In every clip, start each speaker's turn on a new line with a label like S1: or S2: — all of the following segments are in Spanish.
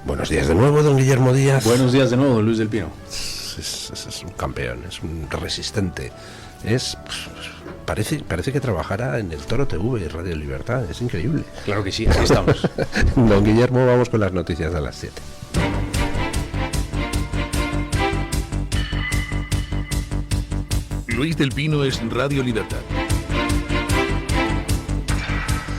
S1: Buenos días de nuevo, don Guillermo Díaz.
S2: Buenos días de nuevo, Luis del Pino.
S1: Es un campeón, es un resistente. Parece que trabajara en el Toro TV y Radio Libertad, es increíble.
S2: Claro que sí, así estamos.
S1: Don Guillermo, vamos con las noticias a las 7.
S3: Luis del Pino es Radio Libertad.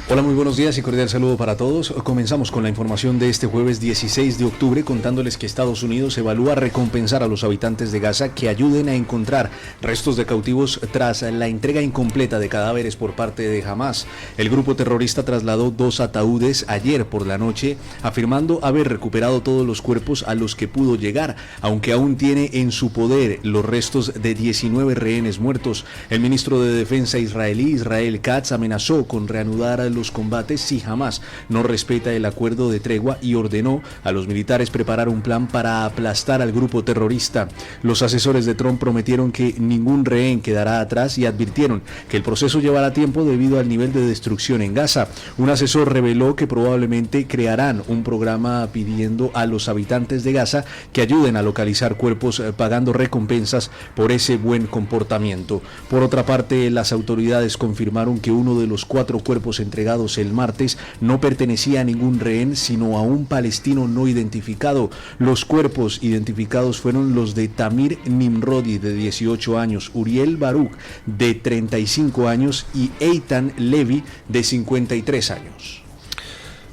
S2: Hola, muy buenos días y cordial saludo para todos. Comenzamos con la información de este jueves 16 de octubre contándoles que Estados Unidos evalúa recompensar a los habitantes de Gaza que ayuden a encontrar restos de cautivos tras la entrega incompleta de cadáveres por parte de Hamás. El grupo terrorista trasladó 2 ataúdes ayer por la noche, afirmando haber recuperado todos los cuerpos a los que pudo llegar, aunque aún tiene en su poder los restos de 19 rehenes muertos. El ministro de Defensa israelí, Israel Katz, amenazó con reanudar los combates si Hamás no respeta el acuerdo de tregua y ordenó a los militares preparar un plan para aplastar al grupo terrorista. Los asesores de Trump prometieron que ningún rehén quedará atrás y advirtieron que el proceso llevará tiempo debido al nivel de destrucción en Gaza. Un asesor reveló que probablemente crearán un programa pidiendo a los habitantes de Gaza que ayuden a localizar cuerpos pagando recompensas por ese buen comportamiento. Por otra parte, las autoridades confirmaron que uno de los 4 cuerpos entregados el martes no pertenecía a ningún rehén, sino a un palestino no identificado. Los cuerpos identificados fueron los de Tamir Nimrodi, de 18 años, Uriel Baruch, de 35 años, y Eitan Levi, de 53 años.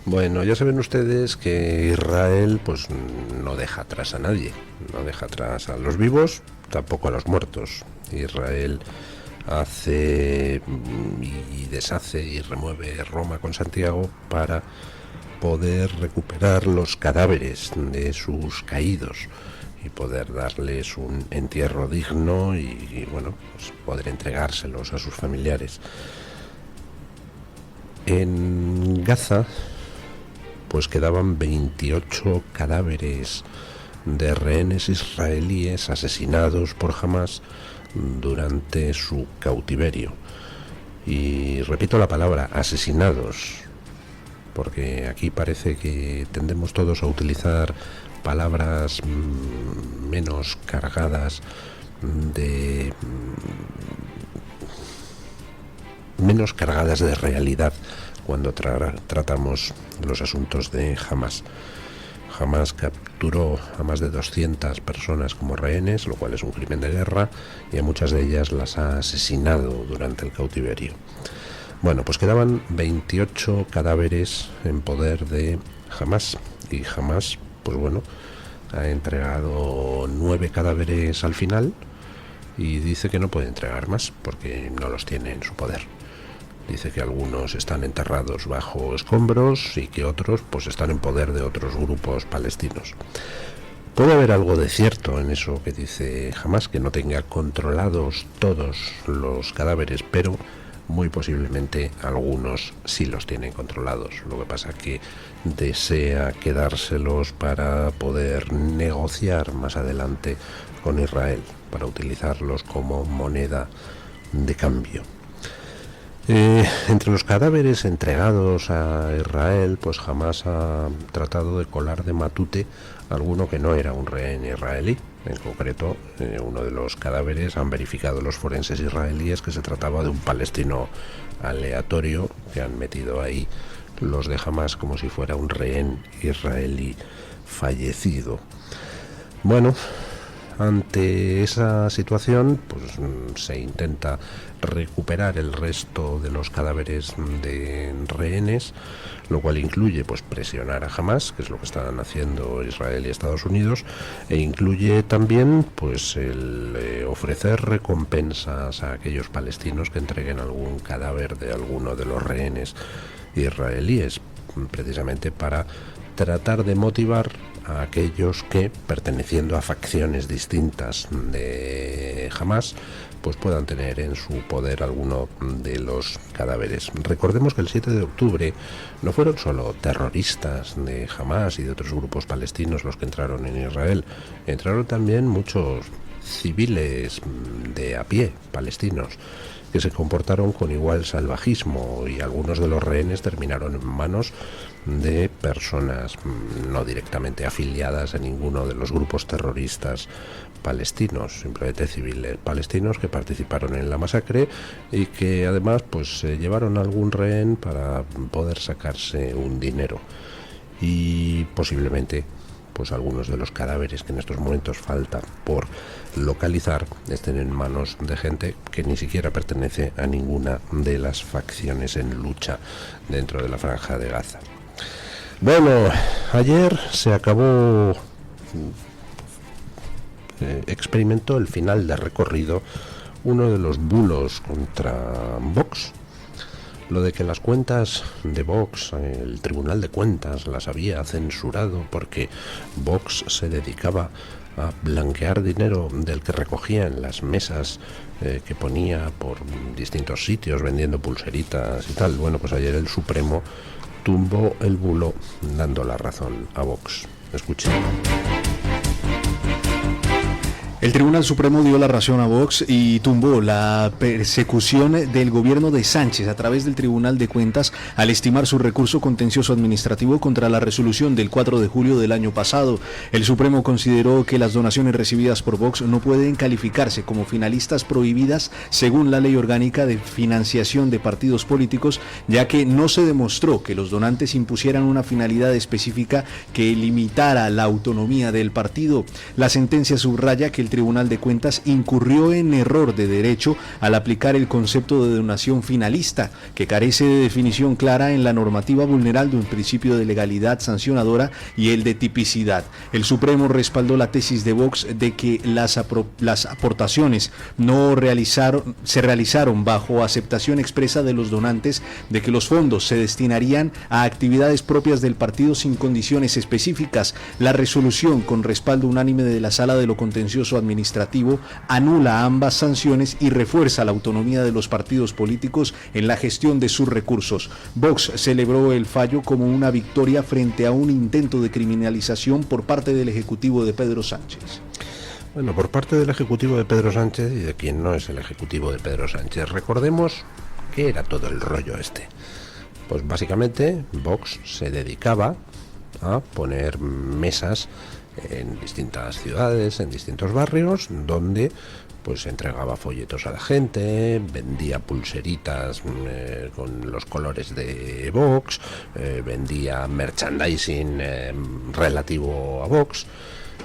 S1: Bueno, ya saben ustedes que Israel pues no deja atrás a nadie, no deja atrás a los vivos, tampoco a los muertos. Israel hace y deshace y remueve Roma con Santiago para poder recuperar los cadáveres de sus caídos y poder darles un entierro digno y bueno, pues poder entregárselos a sus familiares. En Gaza pues quedaban 28 cadáveres de rehenes israelíes asesinados por Hamás durante su cautiverio. Y repito la palabra, asesinados, porque aquí parece que tendemos todos a utilizar palabras menos cargadas de realidad cuando tratamos los asuntos de Hamás. Hamás capturó a más de 200 personas como rehenes, lo cual es un crimen de guerra, y a muchas de ellas las ha asesinado durante el cautiverio. Bueno, pues quedaban 28 cadáveres en poder de Hamás, y Hamás, pues bueno, ha entregado 9 cadáveres al final, y dice que no puede entregar más, porque no los tiene en su poder. Dice que algunos están enterrados bajo escombros y que otros pues están en poder de otros grupos palestinos. Puede haber algo de cierto en eso que dice Hamás, que no tenga controlados todos los cadáveres, pero muy posiblemente algunos sí los tienen controlados. Lo que pasa que desea quedárselos para poder negociar más adelante con Israel, para utilizarlos como moneda de cambio. Entre los cadáveres entregados a Israel, pues Hamás ha tratado de colar de matute alguno que no era un rehén israelí. En concreto, uno de los cadáveres han verificado los forenses israelíes que se trataba de un palestino aleatorio que han metido ahí los de Hamás como si fuera un rehén israelí fallecido. Bueno, ante esa situación, pues se intenta recuperar el resto de los cadáveres de rehenes, lo cual incluye pues presionar a Hamás, que es lo que están haciendo Israel y Estados Unidos, e incluye también pues el ofrecer recompensas a aquellos palestinos que entreguen algún cadáver de alguno de los rehenes israelíes, precisamente para tratar de motivar a aquellos que, perteneciendo a facciones distintas de Hamás, pues puedan tener en su poder alguno de los cadáveres. Recordemos que el 7 de octubre no fueron solo terroristas de Hamás y de otros grupos palestinos los que entraron en Israel, entraron también muchos civiles de a pie, palestinos, que se comportaron con igual salvajismo, y algunos de los rehenes terminaron en manos de personas no directamente afiliadas a ninguno de los grupos terroristas palestinos, simplemente civiles palestinos que participaron en la masacre y que además pues llevaron algún rehén para poder sacarse un dinero, y posiblemente pues algunos de los cadáveres que en estos momentos falta por localizar estén en manos de gente que ni siquiera pertenece a ninguna de las facciones en lucha dentro de la Franja de Gaza. Bueno, ayer se acabó, experimentó el final de recorrido uno de los bulos contra Vox. Lo de que las cuentas de Vox, el Tribunal de Cuentas las había censurado porque Vox se dedicaba a blanquear dinero del que recogía en las mesas que ponía por distintos sitios vendiendo pulseritas y tal. Bueno, pues ayer el Supremo tumbó el bulo dando la razón a Vox. Escuchen.
S2: El Tribunal Supremo dio la razón a Vox y tumbó la persecución del gobierno de Sánchez a través del Tribunal de Cuentas al estimar su recurso contencioso administrativo contra la resolución del 4 de julio del año pasado. El Supremo consideró que las donaciones recibidas por Vox no pueden calificarse como finalistas prohibidas según la Ley Orgánica de Financiación de Partidos Políticos, ya que no se demostró que los donantes impusieran una finalidad específica que limitara la autonomía del partido. La sentencia subraya que el Tribunal de Cuentas incurrió en error de derecho al aplicar el concepto de donación finalista, que carece de definición clara en la normativa, vulnerando el principio de legalidad sancionadora y el de tipicidad. El Supremo respaldó la tesis de Vox de que las aportaciones se realizaron bajo aceptación expresa de los donantes de que los fondos se destinarían a actividades propias del partido sin condiciones específicas. La resolución, con respaldo unánime de la Sala de lo Contencioso Administrativo, anula ambas sanciones y refuerza la autonomía de los partidos políticos en la gestión de sus recursos. Vox celebró el fallo como una victoria frente a un intento de criminalización por parte del Ejecutivo de Pedro Sánchez.
S1: Bueno, por parte del Ejecutivo de Pedro Sánchez y de quien no es el Ejecutivo de Pedro Sánchez, recordemos qué era todo el rollo este. Pues básicamente Vox se dedicaba a poner mesas en distintas ciudades, en distintos barrios, donde pues entregaba folletos a la gente, vendía pulseritas con los colores de Vox, vendía merchandising relativo a Vox.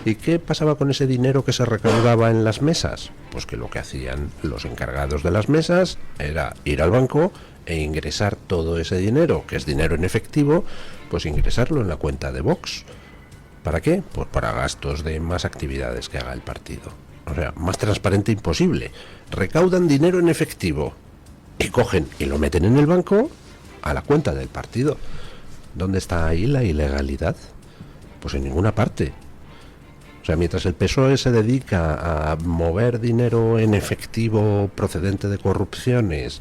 S1: ¿Y qué pasaba con ese dinero que se recaudaba en las mesas? Pues que lo que hacían los encargados de las mesas era ir al banco e ingresar todo ese dinero, que es dinero en efectivo, pues ingresarlo en la cuenta de Vox. ¿Para qué? Pues para gastos de más actividades que haga el partido. O sea, más transparente imposible. Recaudan dinero en efectivo y cogen y lo meten en el banco a la cuenta del partido. ¿Dónde está ahí la ilegalidad? Pues en ninguna parte. O sea, mientras el PSOE se dedica a mover dinero en efectivo procedente de corrupciones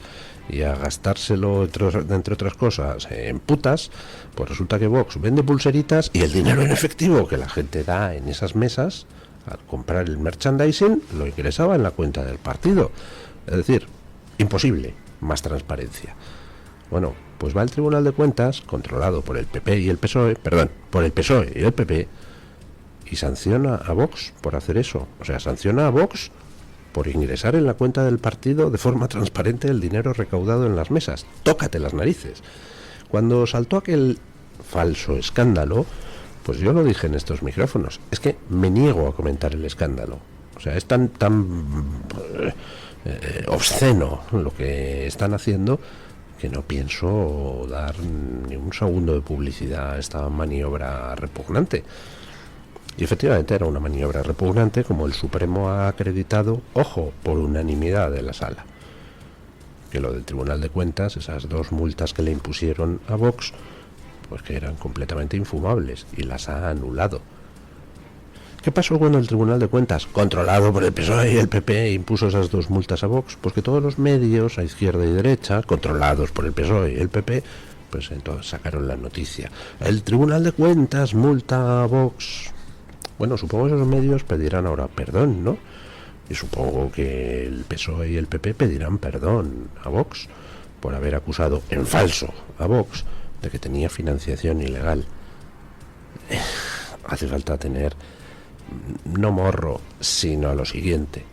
S1: y a gastárselo, entre otras cosas, en putas, pues resulta que Vox vende pulseritas y el dinero en efectivo que la gente da en esas mesas, al comprar el merchandising, lo ingresaba en la cuenta del partido. Es decir, imposible más transparencia. Bueno, pues va el Tribunal de Cuentas, controlado por el PP y el PSOE, por el PSOE y el PP, y sanciona a Vox por hacer eso. O sea, sanciona a Vox por ingresar en la cuenta del partido de forma transparente el dinero recaudado en las mesas. Tócate las narices. Cuando saltó aquel falso escándalo, pues yo lo dije en estos micrófonos, es que me niego a comentar el escándalo. O sea, es tan obsceno lo que están haciendo que no pienso dar ni un segundo de publicidad a esta maniobra repugnante. Y efectivamente era una maniobra repugnante, como el Supremo ha acreditado, ojo, por unanimidad de la Sala. Que lo del Tribunal de Cuentas, esas 2 multas que le impusieron a Vox, pues que eran completamente infumables, y las ha anulado. ¿Qué pasó cuando el Tribunal de Cuentas, controlado por el PSOE y el PP, impuso esas 2 multas a Vox? Pues que todos los medios, a izquierda y derecha, controlados por el PSOE y el PP, pues entonces sacaron la noticia. El Tribunal de Cuentas multa a Vox. Bueno, supongo que esos medios pedirán ahora perdón, ¿no? Y supongo que el PSOE y el PP pedirán perdón a Vox por haber acusado en falso a Vox de que tenía financiación ilegal. hace falta tener no morro, sino a lo siguiente,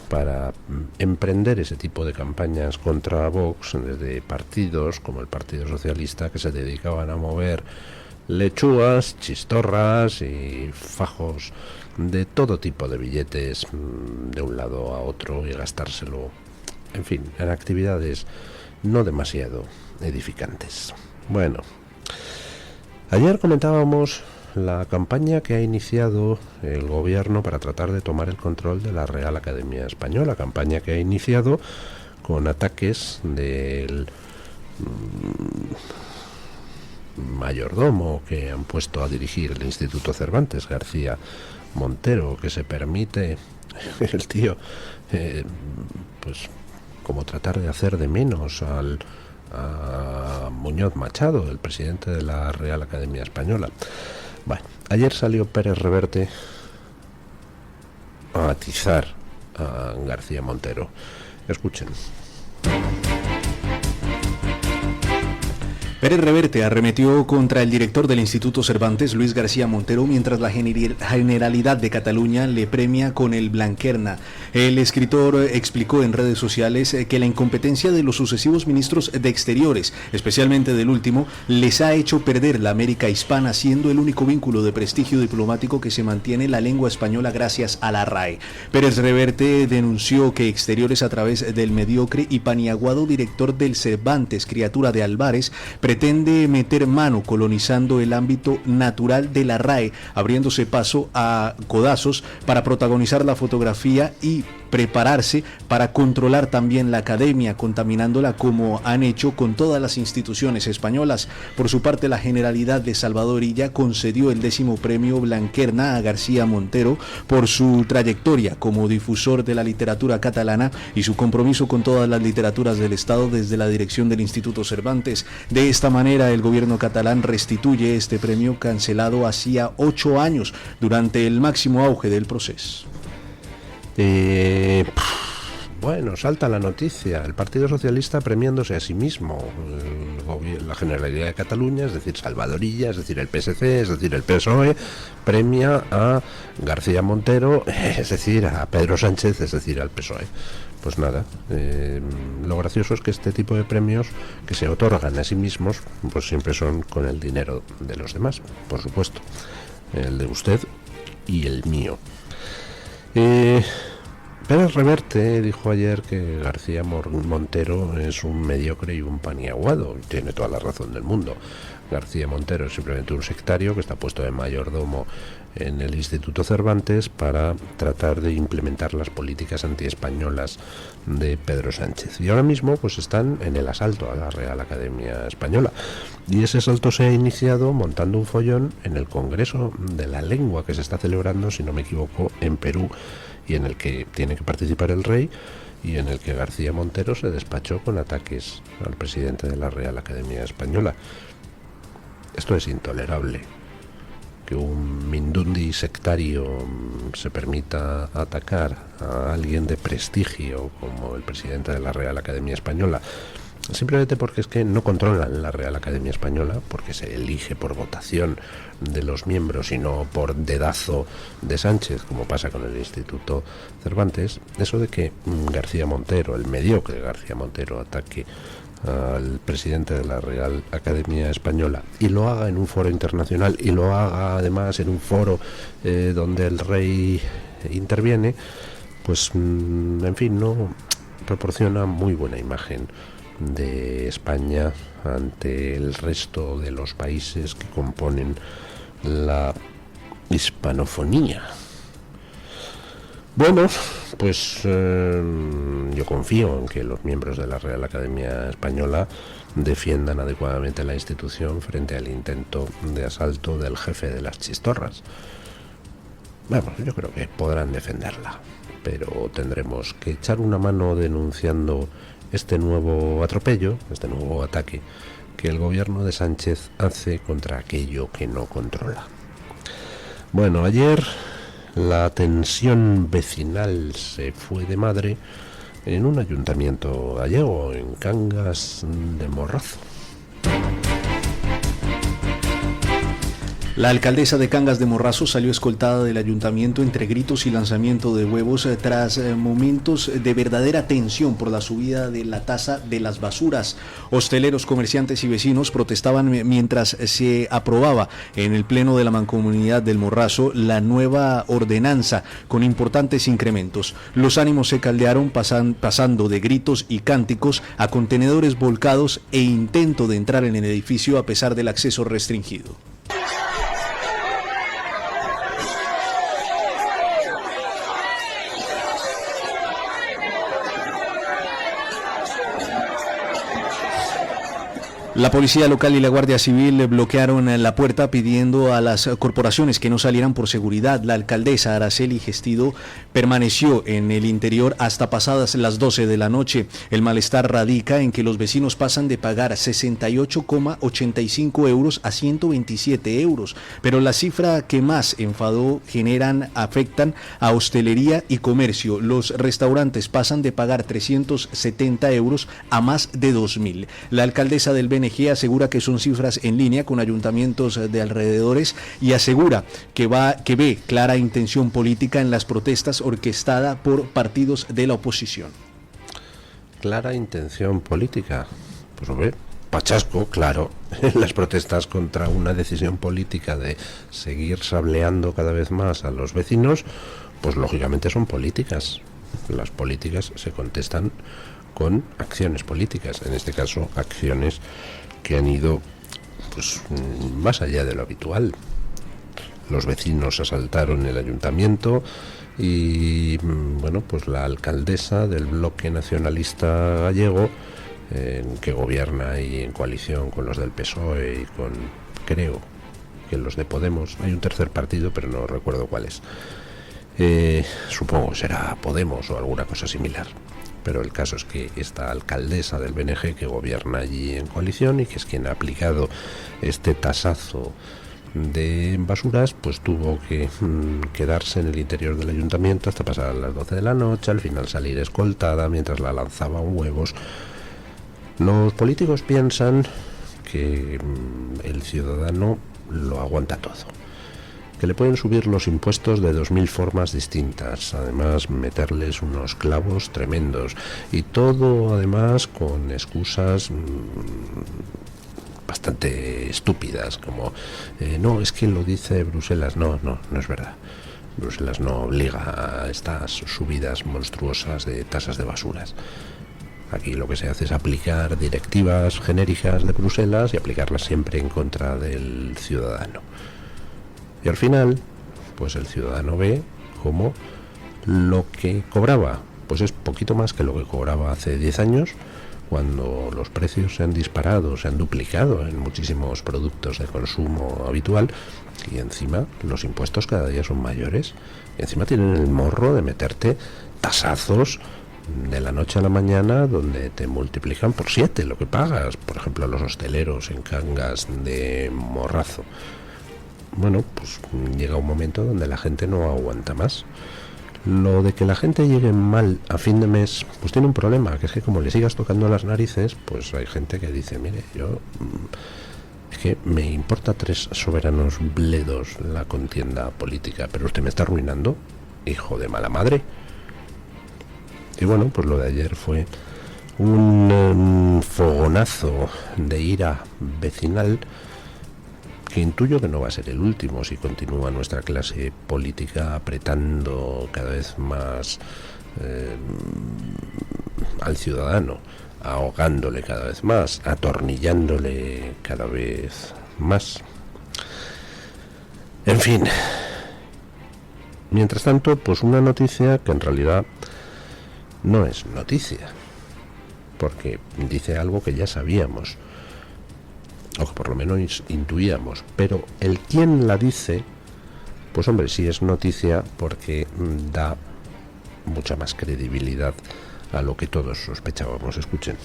S1: para emprender ese tipo de campañas contra Vox, desde partidos como el Partido Socialista, que se dedicaban a mover lechugas, chistorras y fajos de todo tipo de billetes de un lado a otro y gastárselo, en fin, en actividades no demasiado edificantes. Bueno, ayer comentábamos la campaña que ha iniciado el gobierno para tratar de tomar el control de la Real Academia Española, campaña que ha iniciado con ataques del mayordomo que han puesto a dirigir el Instituto Cervantes, García Montero, que se permite el tío pues como tratar de hacer de menos a Muñoz Machado, el presidente de la Real Academia Española. Bueno, ayer salió Pérez Reverte a atizar a García Montero. Escuchen.
S2: Pérez Reverte arremetió contra el director del Instituto Cervantes, Luis García Montero, mientras la Generalidad de Cataluña le premia con el Blanquerna. El escritor explicó en redes sociales que la incompetencia de los sucesivos ministros de Exteriores, especialmente del último, les ha hecho perder la América hispana, siendo el único vínculo de prestigio diplomático que se mantiene la lengua española gracias a la RAE. Pérez Reverte denunció que Exteriores, a través del mediocre y paniaguado director del Cervantes, criatura de Álvarez, pretende meter mano colonizando el ámbito natural de la RAE, abriéndose paso a codazos para protagonizar la fotografía y prepararse para controlar también la academia, contaminándola como han hecho con todas las instituciones españolas. Por su parte, la Generalidad de Salvador Illa concedió el 10º premio Blanquerna a García Montero por su trayectoria como difusor de la literatura catalana y su compromiso con todas las literaturas del Estado desde la dirección del Instituto Cervantes. De esta manera, el gobierno catalán restituye este premio cancelado hacía 8 años durante el máximo auge del proceso.
S1: Bueno, salta la noticia, el Partido Socialista premiándose a sí mismo, la Generalidad de Cataluña, es decir, Salvador Illa, es decir, el PSC, es decir, el PSOE, premia a García Montero, es decir, a Pedro Sánchez, es decir, al PSOE. Pues nada, lo gracioso es que este tipo de premios que se otorgan a sí mismos, pues siempre son con el dinero de los demás, por supuesto, el de usted y el mío. Pérez Reverte dijo ayer que García Montero es un mediocre y un paniaguado. Tiene toda la razón del mundo. García Montero es simplemente un sectario que está puesto de mayordomo en el Instituto Cervantes para tratar de implementar las políticas antiespañolas de Pedro Sánchez. Y ahora mismo pues están en el asalto a la Real Academia Española. Y ese asalto se ha iniciado montando un follón en el Congreso de la Lengua que se está celebrando, si no me equivoco, en Perú, y en el que tiene que participar el rey y en el que García Montero se despachó con ataques al presidente de la Real Academia Española. Esto es intolerable, que un mindundi sectario se permita atacar a alguien de prestigio como el presidente de la Real Academia Española, simplemente porque es que no controlan la Real Academia Española, porque se elige por votación de los miembros y no por dedazo de Sánchez, como pasa con el Instituto Cervantes. Eso de que García Montero, el mediocre García Montero, ataque al presidente de la Real Academia Española y lo haga en un foro internacional y lo haga además en un foro donde el rey interviene, pues en fin, no proporciona muy buena imagen de España ante el resto de los países que componen la hispanofonía. Bueno, pues yo confío en que los miembros de la Real Academia Española defiendan adecuadamente la institución frente al intento de asalto del jefe de las chistorras. Bueno, yo creo que podrán defenderla, pero tendremos que echar una mano denunciando este nuevo atropello, este nuevo ataque que el gobierno de Sánchez hace contra aquello que no controla. Bueno, ayer la tensión vecinal se fue de madre en un ayuntamiento gallego, en Cangas de Morrazo.
S2: La alcaldesa de Cangas de Morrazo salió escoltada del ayuntamiento entre gritos y lanzamiento de huevos tras momentos de verdadera tensión por la subida de la tasa de las basuras. Hosteleros, comerciantes y vecinos protestaban mientras se aprobaba en el Pleno de la Mancomunidad del Morrazo la nueva ordenanza con importantes incrementos. Los ánimos se caldearon pasando de gritos y cánticos a contenedores volcados e intento de entrar en el edificio a pesar del acceso restringido. La policía local y la Guardia Civil bloquearon la puerta pidiendo a las corporaciones que no salieran por seguridad. La alcaldesa Araceli Gestido permaneció en el interior hasta pasadas las 12 de la noche. El malestar radica en que los vecinos pasan de pagar 68,85 euros a 127 euros, pero la cifra que más enfadó afectan a hostelería y comercio. Los restaurantes pasan de pagar 370 euros a más de 2.000. La alcaldesa del BNG asegura que son cifras en línea con ayuntamientos de alrededores y asegura que ve clara intención política en las protestas orquestada por partidos de la oposición.
S1: Clara intención política. Pues hombre, pachasco, claro, en las protestas contra una decisión política de seguir sableando cada vez más a los vecinos, pues lógicamente son políticas. Las políticas se contestan con acciones políticas, en este caso acciones que han ido pues más allá de lo habitual. Los vecinos asaltaron el ayuntamiento y bueno, pues la alcaldesa del bloque nacionalista gallego, que gobierna ahí en coalición con los del PSOE y con, creo que los de Podemos, hay un tercer partido pero no recuerdo cuál es, supongo será Podemos o alguna cosa similar. Pero el caso es que esta alcaldesa del BNG, que gobierna allí en coalición y que es quien ha aplicado este tasazo de basuras, pues tuvo que quedarse en el interior del ayuntamiento hasta pasar las 12 de la noche, al final salir escoltada mientras la lanzaban huevos. Los políticos piensan que el ciudadano lo aguanta todo, que le pueden subir los impuestos de 2.000 formas distintas, además meterles unos clavos tremendos, y todo además con excusas bastante estúpidas, como no, es que lo dice Bruselas. No es verdad. Bruselas no obliga a estas subidas monstruosas de tasas de basuras. Aquí lo que se hace es aplicar directivas genéricas de Bruselas y aplicarlas siempre en contra del ciudadano. Y al final, pues el ciudadano ve como lo que cobraba, pues es poquito más que lo que cobraba hace 10 años, cuando los precios se han disparado, se han duplicado en muchísimos productos de consumo habitual, y encima los impuestos cada día son mayores, y encima tienen el morro de meterte tasazos de la noche a la mañana donde te multiplican por 7 lo que pagas, por ejemplo los hosteleros en Cangas de Morrazo. Bueno, pues llega un momento donde la gente no aguanta más. Lo de que la gente llegue mal a fin de mes, pues tiene un problema, que es que como le sigas tocando las narices, pues hay gente que dice, mire, yo es que me importa 3 soberanos bledos la contienda política, pero usted me está arruinando, hijo de mala madre. Y bueno, pues lo de ayer fue un fogonazo de ira vecinal, que intuyo que no va a ser el último si continúa nuestra clase política apretando cada vez más al ciudadano, ahogándole cada vez más, atornillándole cada vez más. En fin, mientras tanto, pues una noticia que en realidad no es noticia, porque dice algo que ya sabíamos, o que por lo menos intuíamos, pero el quién la dice, pues hombre, sí es noticia porque da mucha más credibilidad a lo que todos sospechábamos. Escuchen.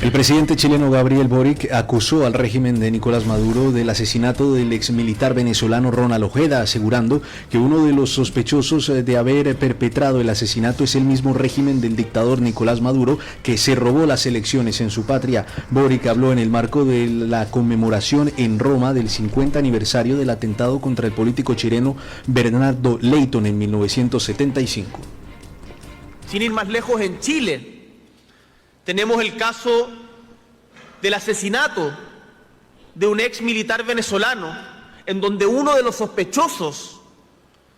S2: El presidente chileno Gabriel Boric acusó al régimen de Nicolás Maduro del asesinato del exmilitar venezolano Ronald Ojeda, asegurando que uno de los sospechosos de haber perpetrado el asesinato es el mismo régimen del dictador Nicolás Maduro, que se robó las elecciones en su patria. Boric habló en el marco de la conmemoración en Roma del 50 aniversario del atentado contra el político chileno Bernardo Leyton en 1975.
S4: Sin ir más lejos, en Chile tenemos el caso del asesinato de un ex militar venezolano, en donde uno de los sospechosos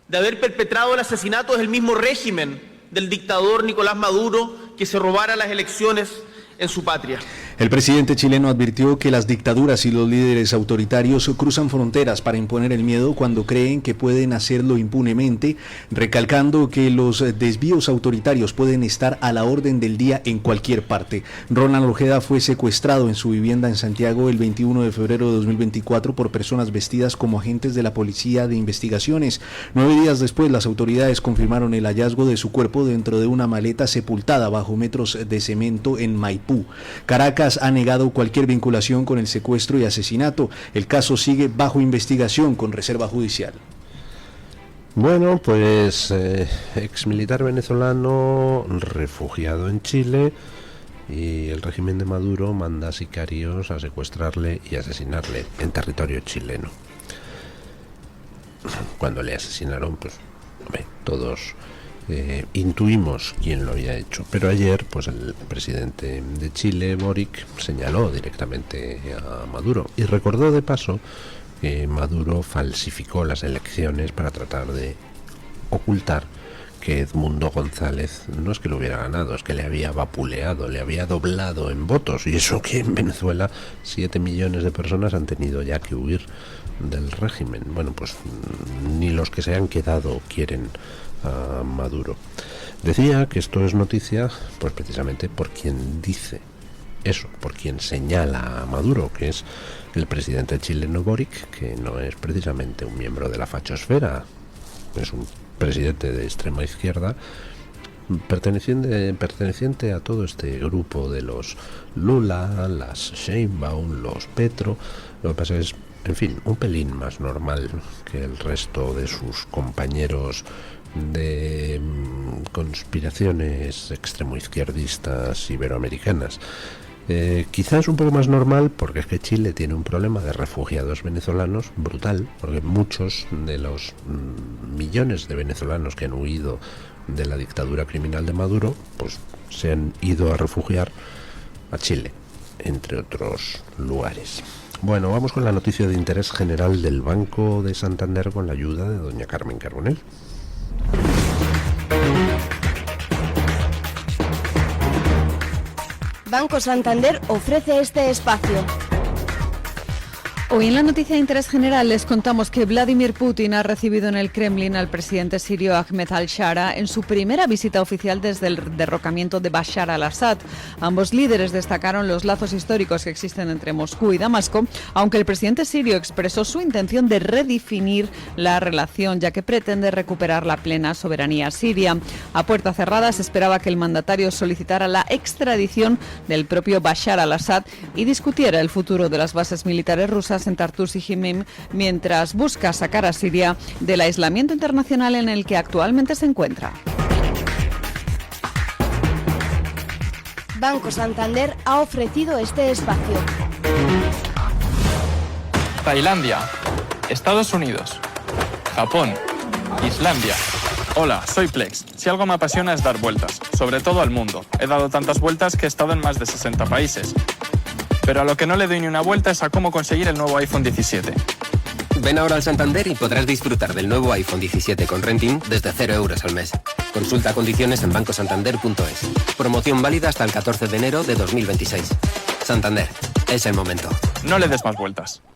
S4: de haber perpetrado el asesinato es el mismo régimen del dictador Nicolás Maduro, que se robara las elecciones en su patria.
S2: El presidente chileno advirtió que las dictaduras y los líderes autoritarios cruzan fronteras para imponer el miedo cuando creen que pueden hacerlo impunemente, recalcando que los desvíos autoritarios pueden estar a la orden del día en cualquier parte. Ronald Ojeda fue secuestrado en su vivienda en Santiago el 21 de febrero de 2024 por personas vestidas como agentes de la Policía de Investigaciones. 9 días después, las autoridades confirmaron el hallazgo de su cuerpo dentro de una maleta sepultada bajo metros de cemento en Maipú. Caracas ha negado cualquier vinculación con el secuestro y asesinato. El caso sigue bajo investigación con reserva judicial.
S1: Bueno, pues exmilitar venezolano refugiado en Chile, y el régimen de Maduro manda sicarios a secuestrarle y asesinarle en territorio chileno. Cuando le asesinaron, pues todos intuimos quién lo había hecho, pero ayer pues el presidente de Chile, Boric, señaló directamente a Maduro y recordó de paso que Maduro falsificó las elecciones para tratar de ocultar que Edmundo González no es que lo hubiera ganado, es que le había vapuleado, le había doblado en votos, y eso que en Venezuela 7 millones de personas han tenido ya que huir del régimen. Bueno, pues ni los que se han quedado quieren a Maduro. Decía que esto es noticia pues precisamente por quien dice eso, por quien señala a Maduro, que es el presidente chileno Boric, que no es precisamente un miembro de la fachosfera, es un presidente de extrema izquierda perteneciente a todo este grupo de los Lula, las Sheinbaum, los Petro. Lo que pasa es, en fin, un pelín más normal que el resto de sus compañeros de conspiraciones extremoizquierdistas iberoamericanas. Quizás un poco más normal porque es que Chile tiene un problema de refugiados venezolanos brutal, porque muchos de los millones de venezolanos que han huido de la dictadura criminal de Maduro pues se han ido a refugiar a Chile, entre otros lugares. Bueno, vamos con la noticia de interés general del Banco de Santander con la ayuda de doña Carmen Carbonell.
S5: Banco Santander ofrece este espacio.
S6: Hoy en la noticia de interés general les contamos que Vladimir Putin ha recibido en el Kremlin al presidente sirio Ahmed al-Shara en su primera visita oficial desde el derrocamiento de Bashar al-Assad. Ambos líderes destacaron los lazos históricos que existen entre Moscú y Damasco, aunque el presidente sirio expresó su intención de redefinir la relación, ya que pretende recuperar la plena soberanía siria. A puerta cerrada se esperaba que el mandatario solicitara la extradición del propio Bashar al-Assad y discutiera el futuro de las bases militares rusas en Tartus y Jimim, mientras busca sacar a Siria del aislamiento internacional en el que actualmente se encuentra.
S5: Banco Santander ha ofrecido este espacio.
S7: Tailandia, Estados Unidos, Japón, Islandia. Hola, soy Plex. Si algo me apasiona es dar vueltas, sobre todo al mundo. He dado tantas vueltas que he estado en más de 60 países. Pero a lo que no le doy ni una vuelta es a cómo conseguir el nuevo iPhone 17.
S8: Ven ahora al Santander y podrás disfrutar del nuevo iPhone 17 con renting desde 0 euros al mes. Consulta condiciones en bancosantander.es. Promoción válida hasta el 14 de enero de 2026. Santander, es el momento.
S7: No le des más vueltas.